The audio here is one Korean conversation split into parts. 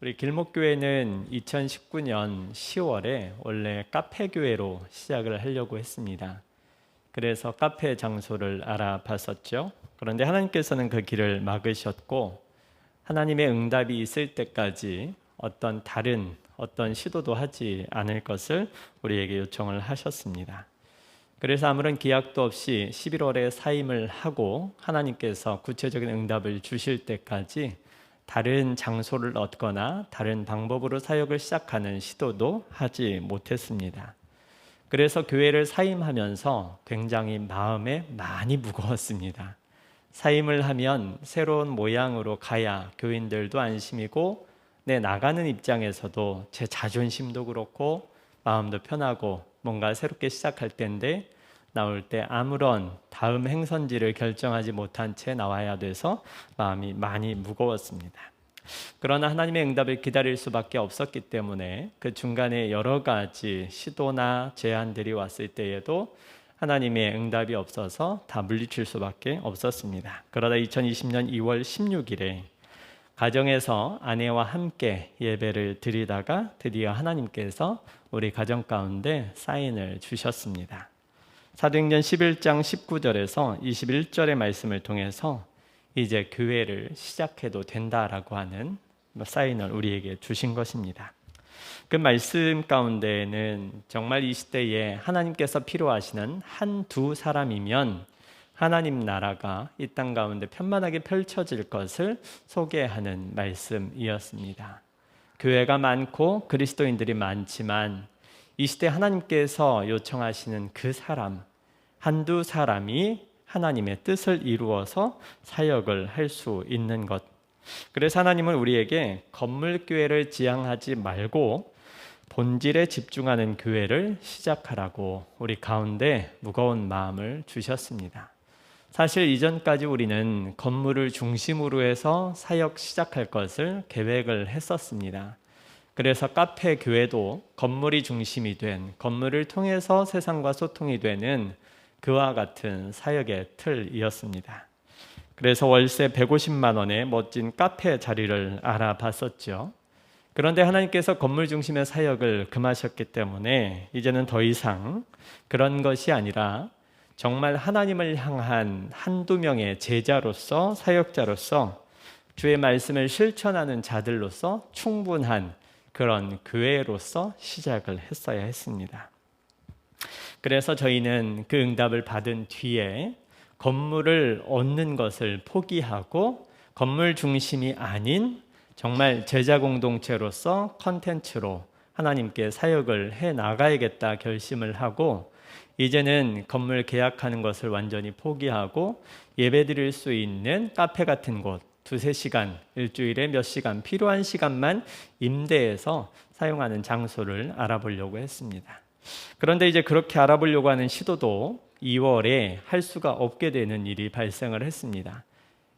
우리 길목교회는 2019년 10월에 원래 카페교회로 시작을 하려고 했습니다. 그래서 카페 장소를 알아봤었죠. 그런데 하나님께서는 그 길을 막으셨고 하나님의 응답이 있을 때까지 다른 시도도 하지 않을 것을 우리에게 요청을 하셨습니다. 그래서 아무런 기약도 없이 11월에 사임을 하고 하나님께서 구체적인 응답을 주실 때까지 다른 장소를 얻거나 다른 방법으로 사역을 시작하는 시도도 하지 못했습니다. 그래서 교회를 사임하면서 굉장히 마음에 많이 무거웠습니다. 사임을 하면 새로운 모양으로 가야 교인들도 안심이고 내 나가는 입장에서도 제 자존심도 그렇고 마음도 편하고 뭔가 새롭게 시작할 때인데 나올 때 아무런 다음 행선지를 결정하지 못한 채 나와야 돼서 마음이 많이 무거웠습니다. 그러나 하나님의 응답을 기다릴 수밖에 없었기 때문에 그 중간에 여러 가지 시도나 제안들이 왔을 때에도 하나님의 응답이 없어서 다 물리칠 수밖에 없었습니다. 그러다 2020년 2월 16일에 가정에서 아내와 함께 예배를 드리다가 드디어 하나님께서 우리 가정 가운데 사인을 주셨습니다. 사도행전 11장 19절에서 21절의 말씀을 통해서 이제 교회를 시작해도 된다라고 하는 사인을 우리에게 주신 것입니다. 그 말씀 가운데는 정말 이 시대에 하나님께서 필요하시는 한두 사람이면 하나님 나라가 이 땅 가운데 편만하게 펼쳐질 것을 소개하는 말씀이었습니다. 교회가 많고 그리스도인들이 많지만 이 시대 하나님께서 요청하시는 그 사람, 한두 사람이 하나님의 뜻을 이루어서 사역을 할 수 있는 것. 그래서 하나님은 우리에게 건물교회를 지향하지 말고 본질에 집중하는 교회를 시작하라고 우리 가운데 무거운 마음을 주셨습니다. 사실 이전까지 우리는 건물을 중심으로 해서 사역 시작할 것을 계획을 했었습니다. 그래서 카페 교회도 건물이 중심이 된, 건물을 통해서 세상과 소통이 되는 그와 같은 사역의 틀이었습니다. 그래서 월세 150만 원의 멋진 카페 자리를 알아봤었죠. 그런데 하나님께서 건물 중심의 사역을 금하셨기 때문에 이제는 더 이상 그런 것이 아니라 정말 하나님을 향한 한두 명의 제자로서, 사역자로서 주의 말씀을 실천하는 자들로서 충분한 그런 교회로서 시작을 했어야 했습니다. 그래서 저희는 그 응답을 받은 뒤에 건물을 얻는 것을 포기하고 건물 중심이 아닌 정말 제자 공동체로서 컨텐츠로 하나님께 사역을 해 나가야겠다 결심을 하고 이제는 건물 계약하는 것을 완전히 포기하고 예배드릴 수 있는 카페 같은 곳 두세 시간, 일주일에 몇 시간 필요한 시간만 임대해서 사용하는 장소를 알아보려고 했습니다. 그런데 이제 그렇게 알아보려고 하는 시도도 2월에 할 수가 없게 되는 일이 발생을 했습니다.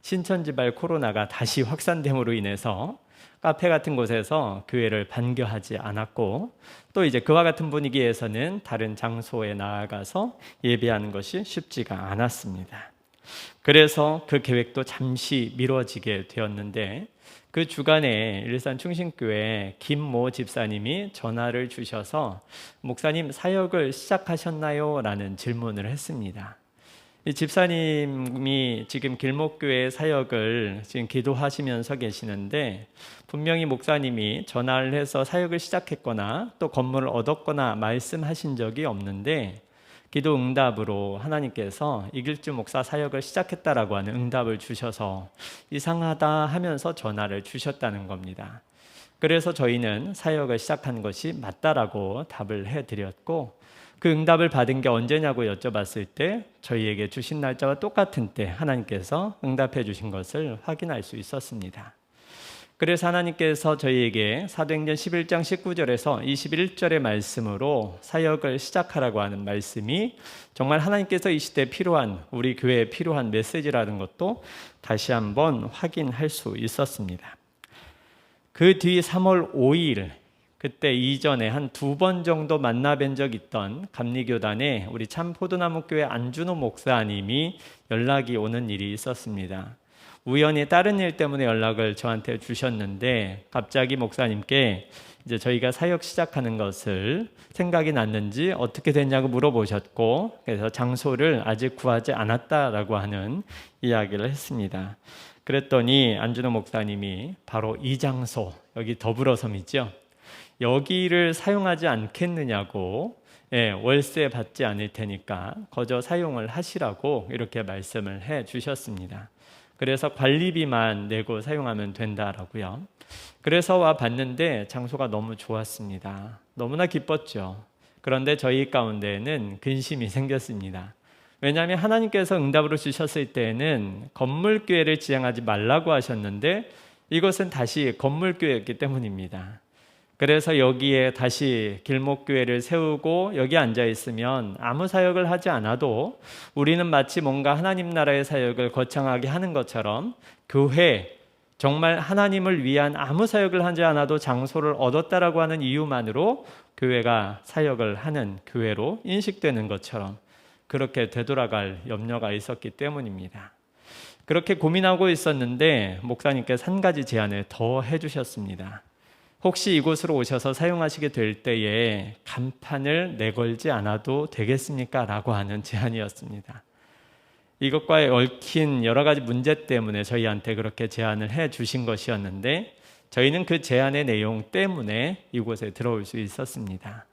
신천지발 코로나가 다시 확산됨으로 인해서 카페 같은 곳에서 교회를 반겨하지 않았고 또 이제 그와 같은 분위기에서는 다른 장소에 나아가서 예배하는 것이 쉽지가 않았습니다. 그래서 그 계획도 잠시 미뤄지게 되었는데 그 주간에 일산 충신교회 김모 집사님이 전화를 주셔서 목사님 사역을 시작하셨나요? 라는 질문을 했습니다. 이 집사님이 지금 길목교회 사역을 지금 기도하시면서 계시는데 분명히 목사님이 전화를 해서 사역을 시작했거나 또 건물을 얻었거나 말씀하신 적이 없는데 기도 응답으로 하나님께서 이길주 목사 사역을 시작했다라고 하는 응답을 주셔서 이상하다 하면서 전화를 주셨다는 겁니다. 그래서 저희는 사역을 시작한 것이 맞다라고 답을 해드렸고 그 응답을 받은 게 언제냐고 여쭤봤을 때 저희에게 주신 날짜와 똑같은 때 하나님께서 응답해 주신 것을 확인할 수 있었습니다. 그래서 하나님께서 저희에게 사도행전 11장 19절에서 21절의 말씀으로 사역을 시작하라고 하는 말씀이 정말 하나님께서 이 시대에 필요한 우리 교회에 필요한 메시지라는 것도 다시 한번 확인할 수 있었습니다. 그 뒤 3월 5일 그때 이전에 한 2번 정도 만나뵌 적 있던 감리교단에 우리 참 포도나무교회 안준호 목사님이 연락이 오는 일이 있었습니다. 우연히 다른 일 때문에 연락을 저한테 주셨는데 갑자기 목사님께 이제 저희가 사역 시작하는 것을 생각이 났는지 어떻게 됐냐고 물어보셨고, 그래서 장소를 아직 구하지 않았다라고 하는 이야기를 했습니다. 그랬더니 안준호 목사님이 바로 이 장소, 여기 더불어섬이죠, 여기를 사용하지 않겠느냐고, 월세 받지 않을 테니까 거저 사용을 하시라고 이렇게 말씀을 해 주셨습니다. 그래서 관리비만 내고 사용하면 된다라고요. 그래서 와 봤는데 장소가 너무 좋았습니다. 너무나 기뻤죠. 그런데 저희 가운데에는 근심이 생겼습니다. 왜냐하면 하나님께서 응답으로 주셨을 때에는 건물교회를 지향하지 말라고 하셨는데 이것은 다시 건물교회였기 때문입니다. 그래서 여기에 다시 길목교회를 세우고 여기 앉아 있으면 아무 사역을 하지 않아도 우리는 마치 뭔가 하나님 나라의 사역을 거창하게 하는 것처럼 교회, 정말 하나님을 위한 아무 사역을 하지 않아도 장소를 얻었다라고 하는 이유만으로 교회가 사역을 하는 교회로 인식되는 것처럼 그렇게 되돌아갈 염려가 있었기 때문입니다. 그렇게 고민하고 있었는데 목사님께서 한 가지 제안을 더 해주셨습니다. 혹시 이곳으로 오셔서 사용하시게 될 때에 간판을 내걸지 않아도 되겠습니까? 라고 하는 제안이었습니다. 이것과 얽힌 여러 가지 문제 때문에 저희한테 그렇게 제안을 해 주신 것이었는데 저희는 그 제안의 내용 때문에 이곳에 들어올 수 있었습니다.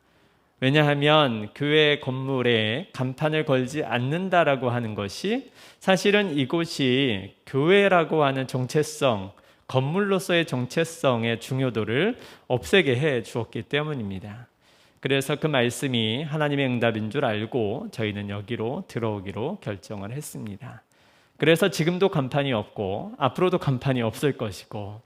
왜냐하면 교회 건물에 간판을 걸지 않는다라고 하는 것이 사실은 이곳이 교회라고 하는 정체성, 건물로서의 정체성의 중요도를 없애게 해 주었기 때문입니다. 그래서 그 말씀이 하나님의 응답인 줄 알고 저희는 여기로 들어오기로 결정을 했습니다. 그래서 지금도 간판이 없고 앞으로도 간판이 없을 것이고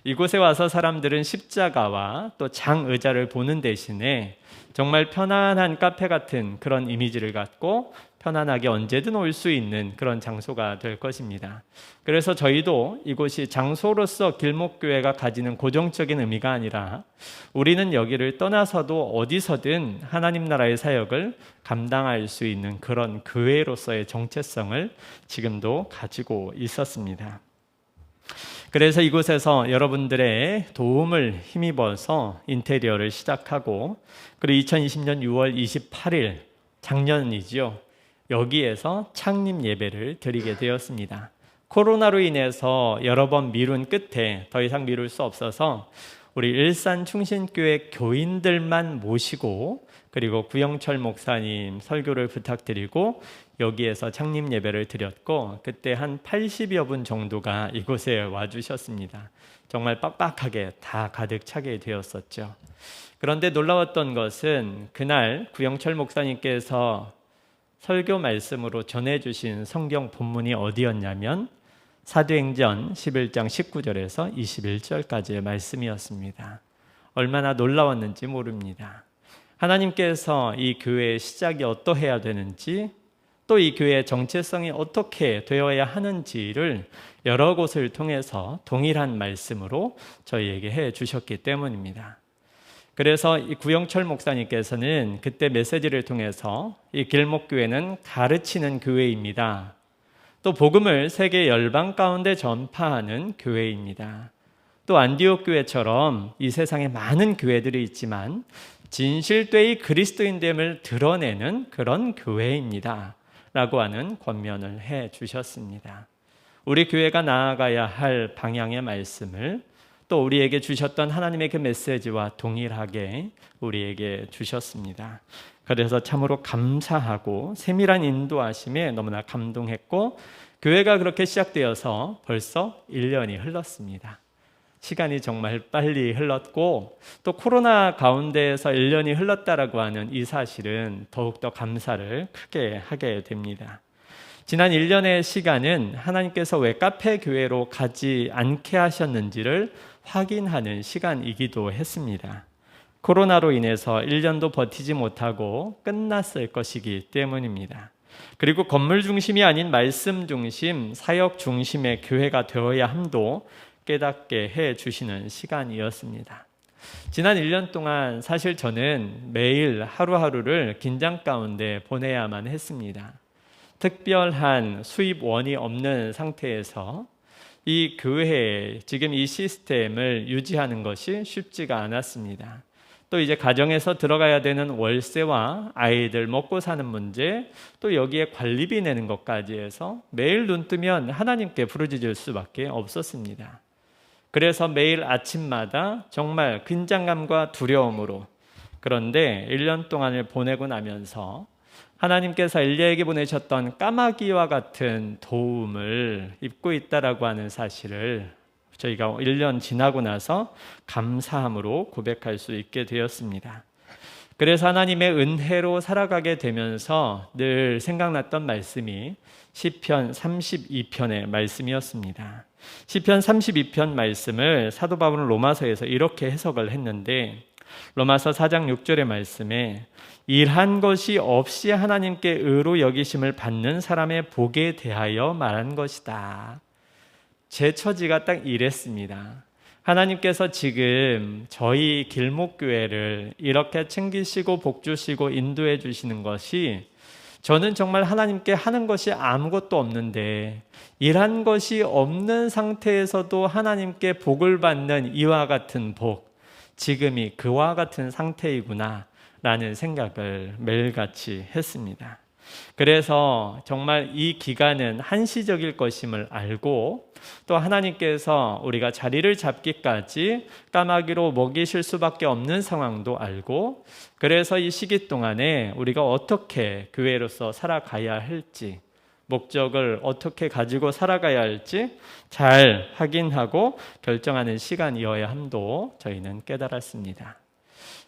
이곳에 와서 사람들은 십자가와 또 장의자를 보는 대신에 정말 편안한 카페 같은 그런 이미지를 갖고 편안하게 언제든 올 수 있는 그런 장소가 될 것입니다. 그래서 저희도 이곳이 장소로서 길목교회가 가지는 고정적인 의미가 아니라 우리는 여기를 떠나서도 어디서든 하나님 나라의 사역을 감당할 수 있는 그런 교회로서의 정체성을 지금도 가지고 있었습니다. 그래서 이곳에서 여러분들의 도움을 힘입어서 인테리어를 시작하고 그리고 2020년 6월 28일 작년이죠. 여기에서 창립 예배를 드리게 되었습니다. 코로나로 인해서 여러 번 미룬 끝에 더 이상 미룰 수 없어서 우리 일산 충신교회 교인들만 모시고 그리고 구영철 목사님 설교를 부탁드리고 여기에서 창립 예배를 드렸고 그때 한 80여 분 정도가 이곳에 와주셨습니다. 정말 빡빡하게 다 가득 차게 되었었죠. 그런데 놀라웠던 것은 그날 구영철 목사님께서 설교 말씀으로 전해주신 성경 본문이 어디였냐면 사도행전 11장 19절에서 21절까지의 말씀이었습니다. 얼마나 놀라웠는지 모릅니다. 하나님께서 이 교회의 시작이 어떠해야 되는지 또 이 교회의 정체성이 어떻게 되어야 하는지를 여러 곳을 통해서 동일한 말씀으로 저희에게 해 주셨기 때문입니다. 그래서 이 구영철 목사님께서는 그때 메시지를 통해서 이 길목교회는 가르치는 교회입니다. 또 복음을 세계 열방 가운데 전파하는 교회입니다. 또 안디옥 교회처럼 이 세상에 많은 교회들이 있지만 진실되이 그리스도인됨을 드러내는 그런 교회입니다. 라고 하는 권면을 해 주셨습니다. 우리 교회가 나아가야 할 방향의 말씀을 또 우리에게 주셨던 하나님의 그 메시지와 동일하게 우리에게 주셨습니다. 그래서 참으로 감사하고 세밀한 인도하심에 너무나 감동했고 교회가 그렇게 시작되어서 벌써 1년이 흘렀습니다. 시간이 정말 빨리 흘렀고 또 코로나 가운데에서 1년이 흘렀다라고 하는 이 사실은 더욱더 감사를 크게 하게 됩니다. 지난 1년의 시간은 하나님께서 왜 카페 교회로 가지 않게 하셨는지를 확인하는 시간이기도 했습니다. 코로나로 인해서 1년도 버티지 못하고 끝났을 것이기 때문입니다. 그리고 건물 중심이 아닌 말씀 중심, 사역 중심의 교회가 되어야 함도 깨닫게 해 주시는 시간이었습니다. 지난 1년 동안 사실 저는 매일 하루하루를 긴장 가운데 보내야만 했습니다. 특별한 수입원이 없는 상태에서 이 교회 지금 이 시스템을 유지하는 것이 쉽지가 않았습니다. 또 이제 가정에서 들어가야 되는 월세와 아이들 먹고 사는 문제, 또 여기에 관리비 내는 것까지 해서 매일 눈 뜨면 하나님께 부르짖을 수밖에 없었습니다. 그래서 매일 아침마다 정말 긴장감과 두려움으로, 그런데 1년 동안을 보내고 나면서 하나님께서 엘리야에게 보내셨던 까마귀와 같은 도움을 입고 있다라고 하는 사실을 저희가 1년 지나고 나서 감사함으로 고백할 수 있게 되었습니다. 그래서 하나님의 은혜로 살아가게 되면서 늘 생각났던 말씀이 시편 32편의 말씀이었습니다. 시편 32편 말씀을 사도 바울은 로마서에서 이렇게 해석을 했는데, 로마서 4장 6절의 말씀에 일한 것이 없이 하나님께 의로 여기심을 받는 사람의 복에 대하여 말한 것이다. 제 처지가 딱 이랬습니다. 하나님께서 지금 저희 길목교회를 이렇게 챙기시고 복주시고 인도해 주시는 것이, 저는 정말 하나님께 하는 것이 아무것도 없는데 일한 것이 없는 상태에서도 하나님께 복을 받는 이와 같은 복, 지금이 그와 같은 상태이구나 라는 생각을 매일같이 했습니다. 그래서 정말 이 기간은 한시적일 것임을 알고, 또 하나님께서 우리가 자리를 잡기까지 까마귀로 먹이실 수밖에 없는 상황도 알고, 그래서 이 시기 동안에 우리가 어떻게 교회로서 살아가야 할지, 목적을 어떻게 가지고 살아가야 할지 잘 확인하고 결정하는 시간이어야 함도 저희는 깨달았습니다.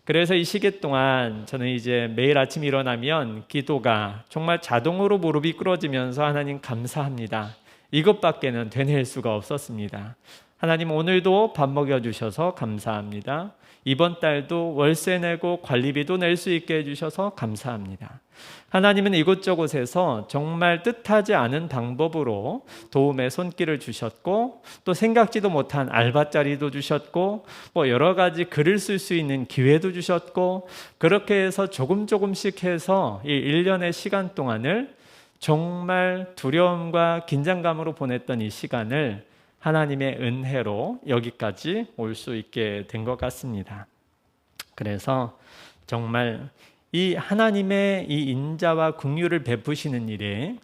그래서 이 시기 동안 저는 이제 매일 아침 일어나면 기도가 정말 자동으로 무릎이 꿇어지면서 하나님 감사합니다, 이것밖에는 되뇌일 수가 없었습니다. 하나님 오늘도 밥 먹여주셔서 감사합니다. 이번 달도 월세 내고 관리비도 낼 수 있게 해주셔서 감사합니다. 하나님은 이곳저곳에서 정말 뜻하지 않은 방법으로 도움의 손길을 주셨고, 또 생각지도 못한 알바자리도 주셨고, 여러 가지 글을 쓸 수 있는 기회도 주셨고, 그렇게 해서 조금씩 해서 이 1년의 시간 동안을 정말 두려움과 긴장감으로 보냈던 이 시간을 하나님의 은혜로 여기까지 올 수 있게 된 것 같습니다. 그래서 정말 이 하나님의 이 인자와 긍휼을 베푸시는 일에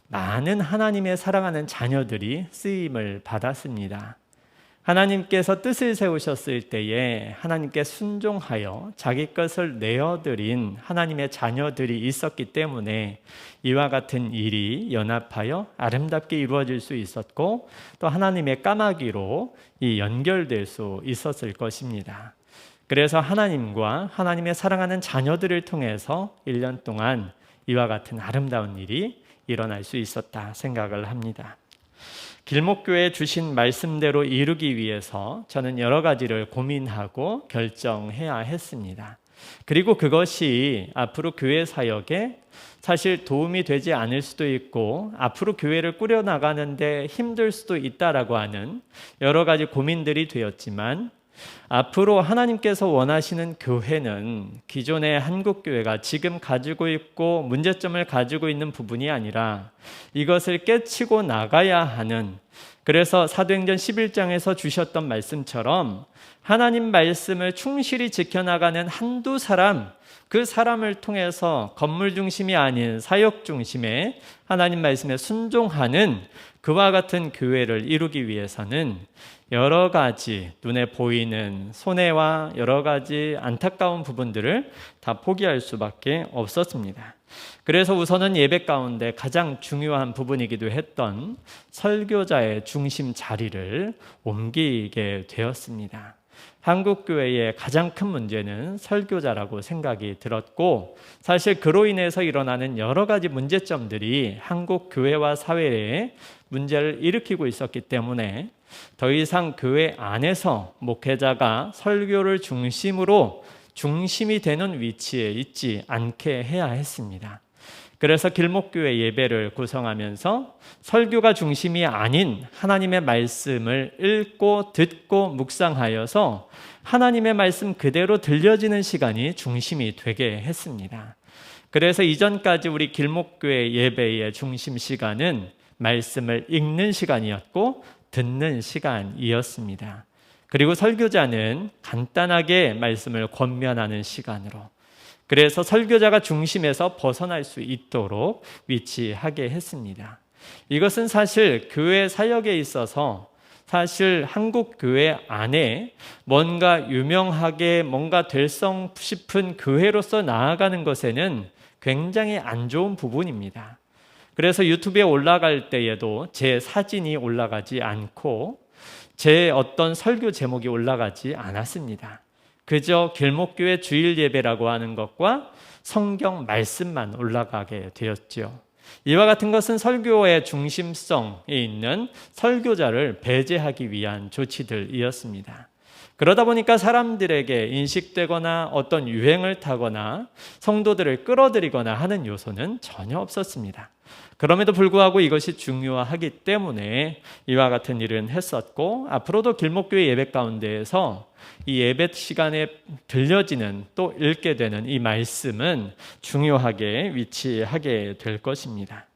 많은 하나님의 사랑하는 자녀들이 쓰임을 받았습니다. 하나님께서 뜻을 세우셨을 때에 하나님께 순종하여 자기 것을 내어드린 하나님의 자녀들이 있었기 때문에 이와 같은 일이 연합하여 아름답게 이루어질 수 있었고, 또 하나님의 까마귀로 이 연결될 수 있었을 것입니다. 그래서 하나님과 하나님의 사랑하는 자녀들을 통해서 1년 동안 이와 같은 아름다운 일이 일어날 수 있었다 생각을 합니다. 길목교회에 주신 말씀대로 이루기 위해서 저는 여러 가지를 고민하고 결정해야 했습니다. 그리고 그것이 앞으로 교회 사역에 사실 도움이 되지 않을 수도 있고, 앞으로 교회를 꾸려나가는데 힘들 수도 있다라고 하는 여러 가지 고민들이 되었지만, 앞으로 하나님께서 원하시는 교회는 기존의 한국교회가 지금 가지고 있고 문제점을 가지고 있는 부분이 아니라 이것을 깨치고 나가야 하는, 그래서 사도행전 11장에서 주셨던 말씀처럼 하나님 말씀을 충실히 지켜나가는 한두 사람, 그 사람을 통해서 건물 중심이 아닌 사역 중심의 하나님 말씀에 순종하는 그와 같은 교회를 이루기 위해서는 여러 가지 눈에 보이는 손해와 여러 가지 안타까운 부분들을 다 포기할 수밖에 없었습니다. 그래서 우선은 예배 가운데 가장 중요한 부분이기도 했던 설교자의 중심 자리를 옮기게 되었습니다. 한국교회의 가장 큰 문제는 설교자라고 생각이 들었고, 사실 그로 인해서 일어나는 여러 가지 문제점들이 한국교회와 사회에 문제를 일으키고 있었기 때문에 더 이상 교회 안에서 목회자가 설교를 중심으로 중심이 되는 위치에 있지 않게 해야 했습니다. 그래서 길목교회 예배를 구성하면서 설교가 중심이 아닌 하나님의 말씀을 읽고 듣고 묵상하여서 하나님의 말씀 그대로 들려지는 시간이 중심이 되게 했습니다. 그래서 이전까지 우리 길목교회 예배의 중심 시간은 말씀을 읽는 시간이었고 듣는 시간이었습니다. 그리고 설교자는 간단하게 말씀을 권면하는 시간으로, 그래서 설교자가 중심에서 벗어날 수 있도록 위치하게 했습니다. 이것은 사실 교회 사역에 있어서 사실 한국 교회 안에 뭔가 유명하게 뭔가 될 싶은 교회로서 나아가는 것에는 굉장히 안 좋은 부분입니다. 그래서 유튜브에 올라갈 때에도 제 사진이 올라가지 않고 제 어떤 설교 제목이 올라가지 않았습니다. 그저 길목교회 주일 예배라고 하는 것과 성경 말씀만 올라가게 되었죠. 이와 같은 것은 설교의 중심성에 있는 설교자를 배제하기 위한 조치들이었습니다. 그러다 보니까 사람들에게 인식되거나 어떤 유행을 타거나 성도들을 끌어들이거나 하는 요소는 전혀 없었습니다. 그럼에도 불구하고 이것이 중요하기 때문에 이와 같은 일은 했었고, 앞으로도 길목교회 예배 가운데에서 이 예배 시간에 들려지는 또 읽게 되는 이 말씀은 중요하게 위치하게 될 것입니다.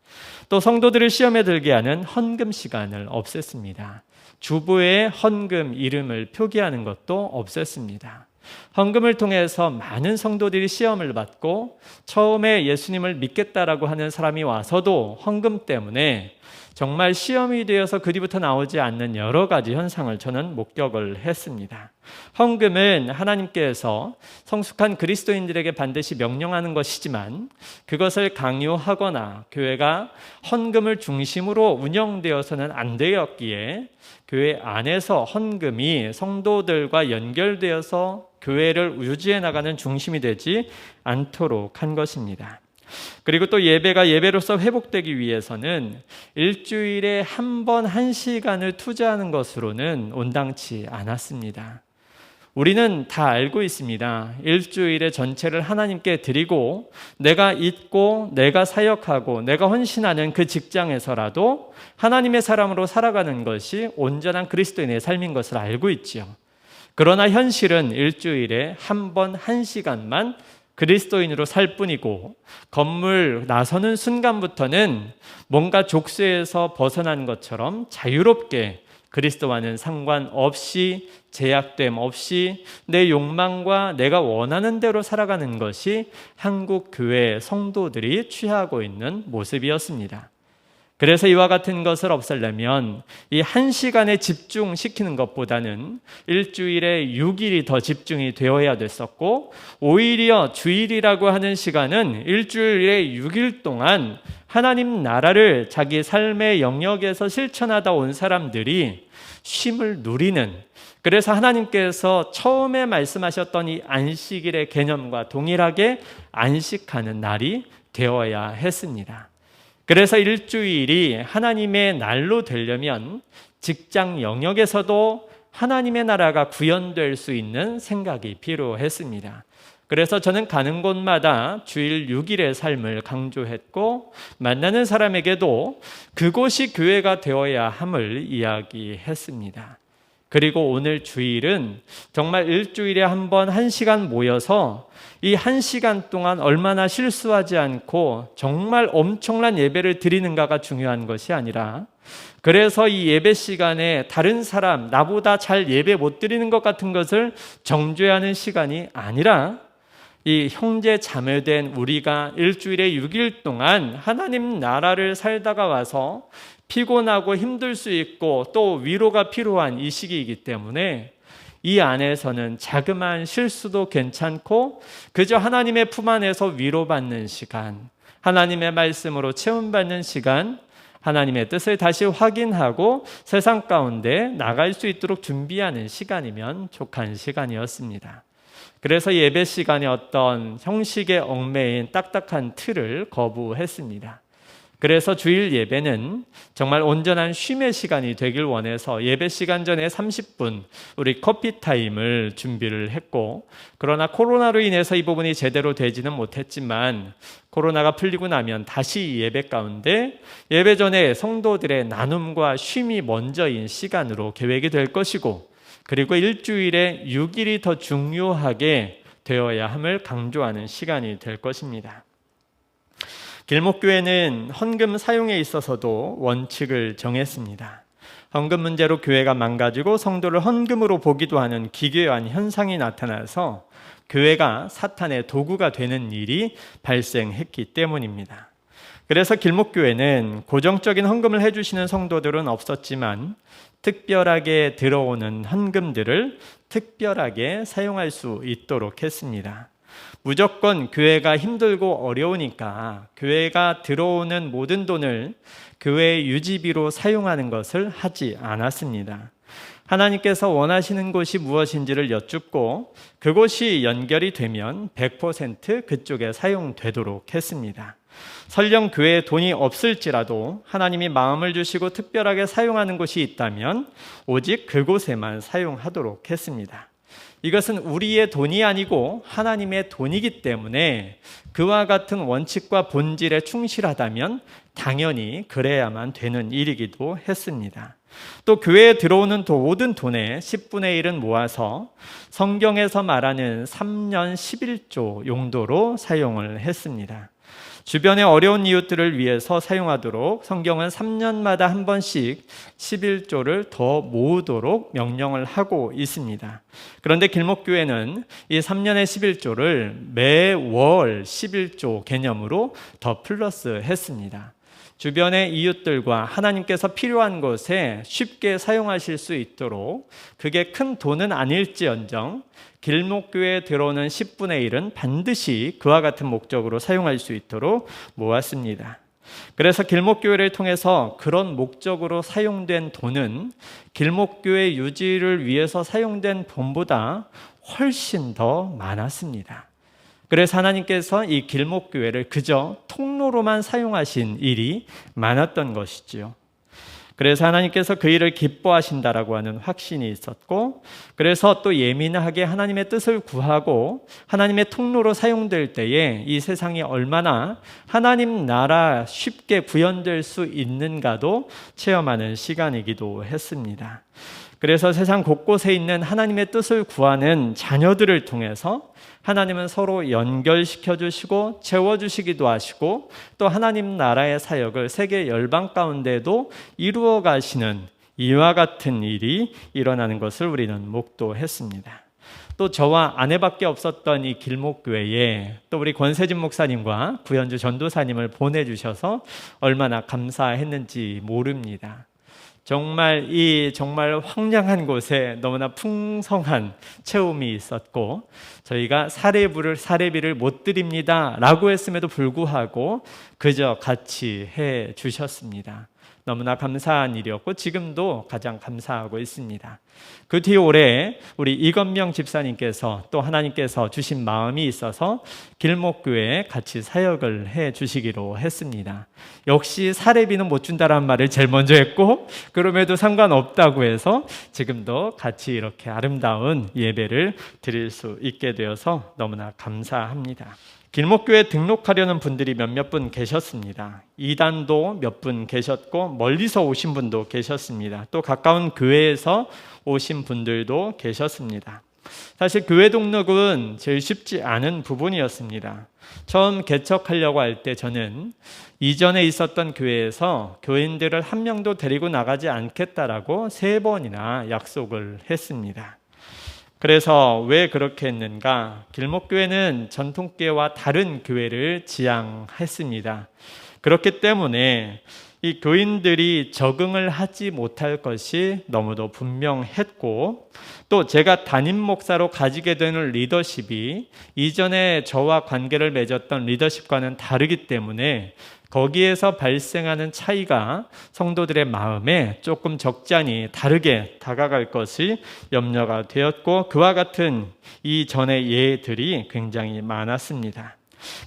또 성도들을 시험에 들게 하는 헌금 시간을 없앴습니다. 주보에 헌금 이름을 표기하는 것도 없앴습니다. 헌금을 통해서 많은 성도들이 시험을 받고 처음에 예수님을 믿겠다라고 하는 사람이 와서도 헌금 때문에 정말 시험이 되어서 그 뒤부터 나오지 않는 여러 가지 현상을 저는 목격을 했습니다. 헌금은 하나님께서 성숙한 그리스도인들에게 반드시 명령하는 것이지만 그것을 강요하거나 교회가 헌금을 중심으로 운영되어서는 안 되었기에 교회 안에서 헌금이 성도들과 연결되어서 교회를 유지해 나가는 중심이 되지 않도록 한 것입니다. 그리고 또 예배가 예배로서 회복되기 위해서는 일주일에 한 번 1시간을 투자하는 것으로는 온당치 않았습니다. 우리는 다 알고 있습니다. 일주일의 전체를 하나님께 드리고 내가 있고 내가 사역하고 내가 헌신하는 그 직장에서라도 하나님의 사람으로 살아가는 것이 온전한 그리스도인의 삶인 것을 알고 있지요. 그러나 현실은 일주일에 한 번 1시간만 그리스도인으로 살 뿐이고 건물 나서는 순간부터는 뭔가 족쇄에서 벗어난 것처럼 자유롭게 그리스도와는 상관없이 제약됨 없이 내 욕망과 내가 원하는 대로 살아가는 것이 한국 교회 성도들이 취하고 있는 모습이었습니다. 그래서 이와 같은 것을 없애려면 이 1시간에 집중시키는 것보다는 일주일에 6일이 더 집중이 되어야 됐었고, 오히려 주일이라고 하는 시간은 일주일에 6일 동안 하나님 나라를 자기 삶의 영역에서 실천하다 온 사람들이 쉼을 누리는, 그래서 하나님께서 처음에 말씀하셨던 이 안식일의 개념과 동일하게 안식하는 날이 되어야 했습니다. 그래서 일주일이 하나님의 날로 되려면 직장 영역에서도 하나님의 나라가 구현될 수 있는 생각이 필요했습니다. 그래서 저는 가는 곳마다 주일 6일의 삶을 강조했고 만나는 사람에게도 그곳이 교회가 되어야 함을 이야기했습니다. 그리고 오늘 주일은 정말 일주일에 한 번 1시간 모여서 이 1시간 동안 얼마나 실수하지 않고 정말 엄청난 예배를 드리는가가 중요한 것이 아니라, 그래서 이 예배 시간에 다른 사람 나보다 잘 예배 못 드리는 것 같은 것을 정죄하는 시간이 아니라, 이 형제 자매된 우리가 일주일에 6일 동안 하나님 나라를 살다가 와서 피곤하고 힘들 수 있고 또 위로가 필요한 이 시기이기 때문에 이 안에서는 자그마한 실수도 괜찮고 그저 하나님의 품 안에서 위로받는 시간, 하나님의 말씀으로 체험받는 시간, 하나님의 뜻을 다시 확인하고 세상 가운데 나갈 수 있도록 준비하는 시간이면 족한 시간이었습니다. 그래서 예배 시간에 어떤 형식에 얽매인 딱딱한 틀을 거부했습니다. 그래서 주일 예배는 정말 온전한 쉼의 시간이 되길 원해서 예배 시간 전에 30분 우리 커피 타임을 준비를 했고, 그러나 코로나로 인해서 이 부분이 제대로 되지는 못했지만 코로나가 풀리고 나면 다시 예배 가운데 예배 전에 성도들의 나눔과 쉼이 먼저인 시간으로 계획이 될 것이고, 그리고 일주일에 6일이 더 중요하게 되어야 함을 강조하는 시간이 될 것입니다. 길목교회는 헌금 사용에 있어서도 원칙을 정했습니다. 헌금 문제로 교회가 망가지고 성도를 헌금으로 보기도 하는 기괴한 현상이 나타나서 교회가 사탄의 도구가 되는 일이 발생했기 때문입니다. 그래서 길목교회는 고정적인 헌금을 해주시는 성도들은 없었지만 특별하게 들어오는 헌금들을 특별하게 사용할 수 있도록 했습니다. 무조건 교회가 힘들고 어려우니까 교회가 들어오는 모든 돈을 교회 유지비로 사용하는 것을 하지 않았습니다. 하나님께서 원하시는 곳이 무엇인지를 여쭙고 그곳이 연결이 되면 100% 그쪽에 사용되도록 했습니다. 설령 교회에 돈이 없을지라도 하나님이 마음을 주시고 특별하게 사용하는 곳이 있다면 오직 그곳에만 사용하도록 했습니다. 이것은 우리의 돈이 아니고 하나님의 돈이기 때문에 그와 같은 원칙과 본질에 충실하다면 당연히 그래야만 되는 일이기도 했습니다. 또 교회에 들어오는 모든 돈의 10분의 1은 모아서 성경에서 말하는 3년 11조 용도로 사용을 했습니다. 주변의 어려운 이웃들을 위해서 사용하도록 성경은 3년마다 한 번씩 11조를 더 모으도록 명령을 하고 있습니다. 그런데 길목교회는 이 3년의 11조를 매월 11조 개념으로 더 플러스 했습니다. 주변의 이웃들과 하나님께서 필요한 곳에 쉽게 사용하실 수 있도록 그게 큰 돈은 아닐지언정 길목교회에 들어오는 10분의 1은 반드시 그와 같은 목적으로 사용할 수 있도록 모았습니다. 그래서 길목교회를 통해서 그런 목적으로 사용된 돈은 길목교회 유지를 위해서 사용된 돈보다 훨씬 더 많았습니다. 그래서 하나님께서 이 길목교회를 그저 통로로만 사용하신 일이 많았던 것이지요. 그래서 하나님께서 그 일을 기뻐하신다라고 하는 확신이 있었고, 그래서 또 예민하게 하나님의 뜻을 구하고 하나님의 통로로 사용될 때에 이 세상이 얼마나 하나님 나라 쉽게 구현될 수 있는가도 체험하는 시간이기도 했습니다. 그래서 세상 곳곳에 있는 하나님의 뜻을 구하는 자녀들을 통해서 하나님은 서로 연결시켜 주시고 채워주시기도 하시고 또 하나님 나라의 사역을 세계 열방 가운데도 이루어 가시는 이와 같은 일이 일어나는 것을 우리는 목도했습니다. 또 저와 아내밖에 없었던 이 길목교회에 또 우리 권세진 목사님과 구현주 전도사님을 보내주셔서 얼마나 감사했는지 모릅니다. 정말 황량한 곳에 너무나 풍성한 체험이 있었고 저희가 사례비를 못 드립니다 라고 했음에도 불구하고 그저 같이 해 주셨습니다. 너무나 감사한 일이었고 지금도 가장 감사하고 있습니다. 그 뒤 올해 우리 이건명 집사님께서 또 하나님께서 주신 마음이 있어서 길목교회에 같이 사역을 해 주시기로 했습니다. 역시 사례비는 못 준다라는 말을 제일 먼저 했고 그럼에도 상관없다고 해서 지금도 같이 이렇게 아름다운 예배를 드릴 수 있게 되어서 너무나 감사합니다. 길목교회에 등록하려는 분들이 몇몇 분 계셨습니다. 이단도 몇 분 계셨고 멀리서 오신 분도 계셨습니다. 또 가까운 교회에서 오신 분들도 계셨습니다. 사실 교회 등록은 제일 쉽지 않은 부분이었습니다. 처음 개척하려고 할 때 저는 이전에 있었던 교회에서 교인들을 한 명도 데리고 나가지 않겠다라고 3번이나 약속을 했습니다. 그래서 왜 그렇게 했는가? 길목교회는 전통교회와 다른 교회를 지향했습니다. 그렇기 때문에 이 교인들이 적응을 하지 못할 것이 너무도 분명했고 또 제가 담임 목사로 가지게 되는 리더십이 이전에 저와 관계를 맺었던 리더십과는 다르기 때문에 거기에서 발생하는 차이가 성도들의 마음에 조금 적잖이 다르게 다가갈 것이 염려가 되었고 그와 같은 이전의 예들이 굉장히 많았습니다.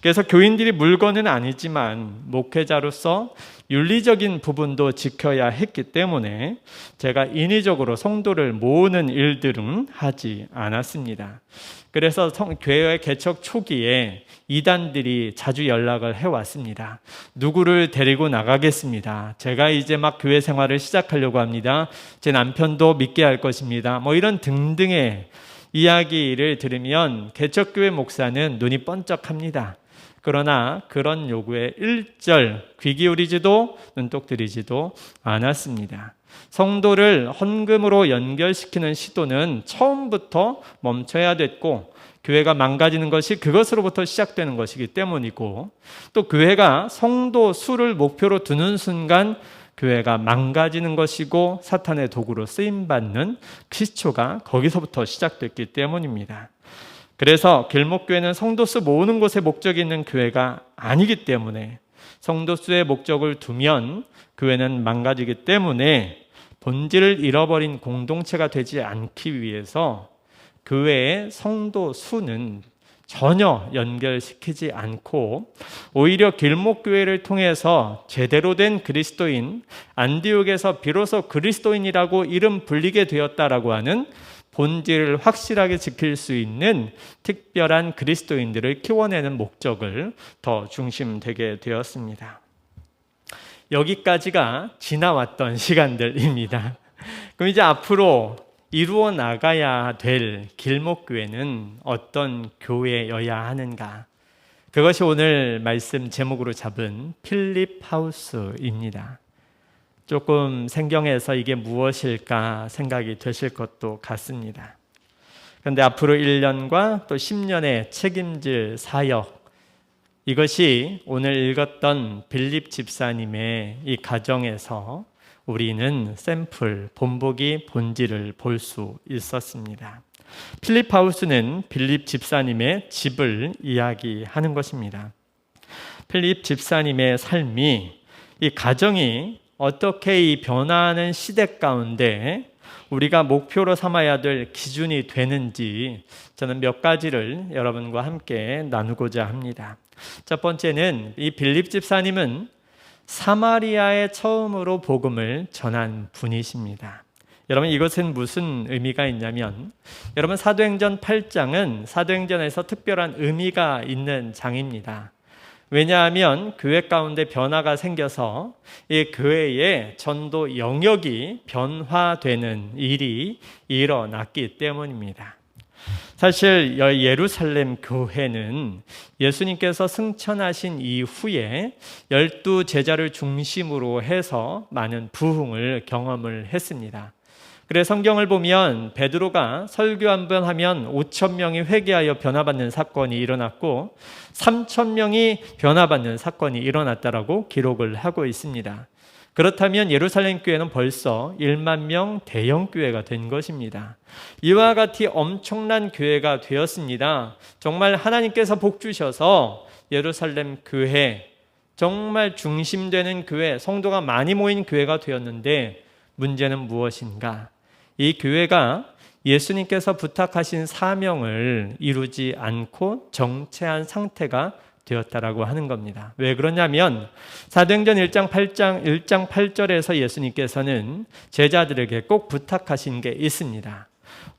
그래서 교인들이 물건은 아니지만 목회자로서 윤리적인 부분도 지켜야 했기 때문에 제가 인위적으로 성도를 모으는 일들은 하지 않았습니다. 그래서 교회 개척 초기에 이단들이 자주 연락을 해왔습니다. 누구를 데리고 나가겠습니다. 제가 이제 막 교회 생활을 시작하려고 합니다. 제 남편도 믿게 할 것입니다. 이런 등등의 이야기를 들으면 개척교회 목사는 눈이 번쩍합니다. 그러나 그런 요구에 일절 귀 기울이지도 눈독 들이지도 않았습니다. 성도를 헌금으로 연결시키는 시도는 처음부터 멈춰야 됐고, 교회가 망가지는 것이 그것으로부터 시작되는 것이기 때문이고, 또 교회가 성도 수를 목표로 두는 순간 교회가 망가지는 것이고 사탄의 도구로 쓰임받는 시초가 거기서부터 시작됐기 때문입니다. 그래서 길목교회는 성도수 모으는 곳에 목적이 있는 교회가 아니기 때문에, 성도수의 목적을 두면 교회는 망가지기 때문에 본질을 잃어버린 공동체가 되지 않기 위해서 교회의 성도수는 전혀 연결시키지 않고, 오히려 길목교회를 통해서 제대로 된 그리스도인, 안디옥에서 비로소 그리스도인이라고 이름 불리게 되었다라고 하는 본질을 확실하게 지킬 수 있는 특별한 그리스도인들을 키워내는 목적을 더 중심되게 되었습니다. 여기까지가 지나왔던 시간들입니다. 그럼 이제 앞으로 이루어 나가야 될 길목교회는 어떤 교회여야 하는가? 그것이 오늘 말씀 제목으로 잡은 필립 하우스입니다. 조금 생경해서 이게 무엇일까 생각이 되실 것도 같습니다. 그런데 앞으로 1년과 또 10년의 책임질 사역, 이것이 오늘 읽었던 빌립 집사님의 이 가정에서 우리는 샘플, 본보기, 본질을 볼 수 있었습니다. 필립 하우스는 빌립 집사님의 집을 이야기하는 것입니다. 필립 집사님의 삶이, 이 가정이 어떻게 이 변화하는 시대 가운데 우리가 목표로 삼아야 될 기준이 되는지 저는 몇 가지를 여러분과 함께 나누고자 합니다. 첫 번째는 이 빌립 집사님은 사마리아에 처음으로 복음을 전한 분이십니다. 여러분, 이것은 무슨 의미가 있냐면, 여러분 사도행전 8장은 사도행전에서 특별한 의미가 있는 장입니다. 왜냐하면 교회 가운데 변화가 생겨서 이 교회의 전도 영역이 변화되는 일이 일어났기 때문입니다. 사실 예루살렘 교회는 예수님께서 승천하신 이후에 12제자를 중심으로 해서 많은 부흥을 경험을 했습니다. 그래서 성경을 보면 베드로가 설교 한 번 하면 5,000명이 회개하여 변화받는 사건이 일어났고 3,000명이 변화받는 사건이 일어났다라고 기록을 하고 있습니다. 그렇다면 예루살렘 교회는 벌써 1만 명 대형 교회가 된 것입니다. 이와 같이 엄청난 교회가 되었습니다. 정말 하나님께서 복 주셔서 예루살렘 교회, 정말 중심되는 교회, 성도가 많이 모인 교회가 되었는데, 문제는 무엇인가? 이 교회가 예수님께서 부탁하신 사명을 이루지 않고 정체한 상태가 되었다라고 하는 겁니다. 왜 그러냐면 사도행전 1장 8절에서 예수님께서는 제자들에게 꼭 부탁하신 게 있습니다.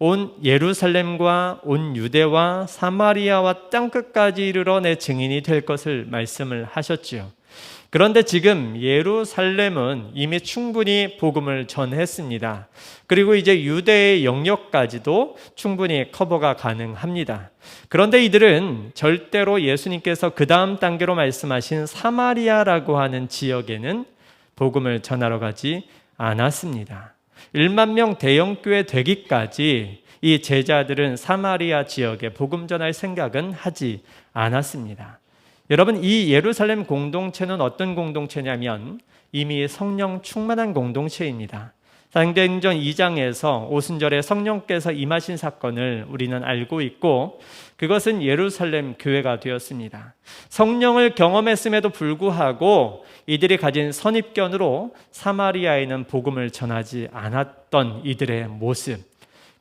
온 예루살렘과 온 유대와 사마리아와 땅끝까지 이르러 내 증인이 될 것을 말씀을 하셨지요. 그런데 지금 예루살렘은 이미 충분히 복음을 전했습니다. 그리고 이제 유대의 영역까지도 충분히 커버가 가능합니다. 그런데 이들은 절대로 예수님께서 그 다음 단계로 말씀하신 사마리아라고 하는 지역에는 복음을 전하러 가지 않았습니다. 1만 명 대형교회 되기까지 이 제자들은 사마리아 지역에 복음 전할 생각은 하지 않았습니다. 여러분, 이 예루살렘 공동체는 어떤 공동체냐면 이미 성령 충만한 공동체입니다. 사도행전 2장에서 오순절에 성령께서 임하신 사건을 우리는 알고 있고, 그것은 예루살렘 교회가 되었습니다. 성령을 경험했음에도 불구하고 이들이 가진 선입견으로 사마리아에는 복음을 전하지 않았던 이들의 모습,